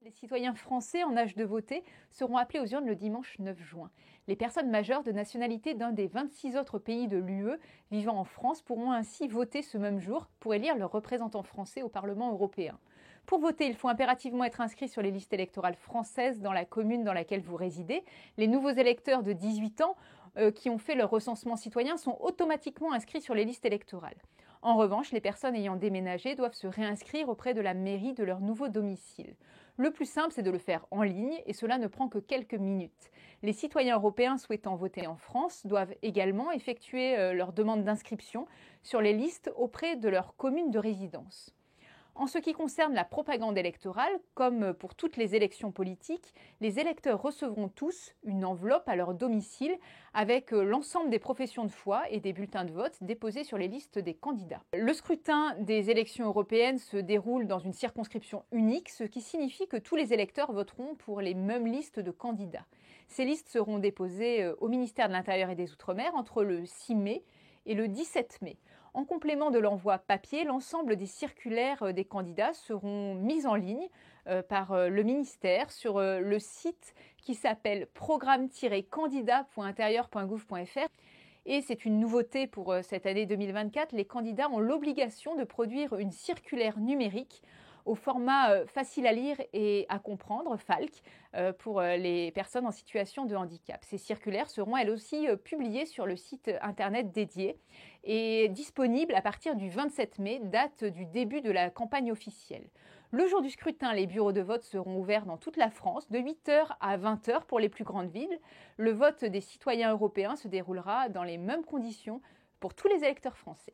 Les citoyens français en âge de voter seront appelés aux urnes le dimanche 9 juin. Les personnes majeures de nationalité d'un des 26 autres pays de l'UE vivant en France pourront ainsi voter ce même jour pour élire leurs représentants français au Parlement européen. Pour voter, il faut impérativement être inscrit sur les listes électorales françaises dans la commune dans laquelle vous résidez. Les nouveaux électeurs de 18 ans qui ont fait leur recensement citoyen sont automatiquement inscrits sur les listes électorales. En revanche, les personnes ayant déménagé doivent se réinscrire auprès de la mairie de leur nouveau domicile. Le plus simple, c'est de le faire en ligne et cela ne prend que quelques minutes. Les citoyens européens souhaitant voter en France doivent également effectuer leur demande d'inscription sur les listes auprès de leur commune de résidence. En ce qui concerne la propagande électorale, comme pour toutes les élections politiques, les électeurs recevront tous une enveloppe à leur domicile avec l'ensemble des professions de foi et des bulletins de vote déposés sur les listes des candidats. Le scrutin des élections européennes se déroule dans une circonscription unique, ce qui signifie que tous les électeurs voteront pour les mêmes listes de candidats. Ces listes seront déposées au ministère de l'Intérieur et des Outre-mer entre le 6 mai et le 17 mai. En complément de l'envoi papier, l'ensemble des circulaires des candidats seront mises en ligne par le ministère sur le site qui s'appelle programme-candidat.intérieur.gouv.fr. Et c'est une nouveauté pour cette année 2024, les candidats ont l'obligation de produire une circulaire numérique au format facile à lire et à comprendre, FALC, pour les personnes en situation de handicap. Ces circulaires seront elles aussi publiées sur le site internet dédié et disponibles à partir du 27 mai, date du début de la campagne officielle. Le jour du scrutin, les bureaux de vote seront ouverts dans toute la France, de 8h à 20h pour les plus grandes villes. Le vote des citoyens européens se déroulera dans les mêmes conditions pour tous les électeurs français.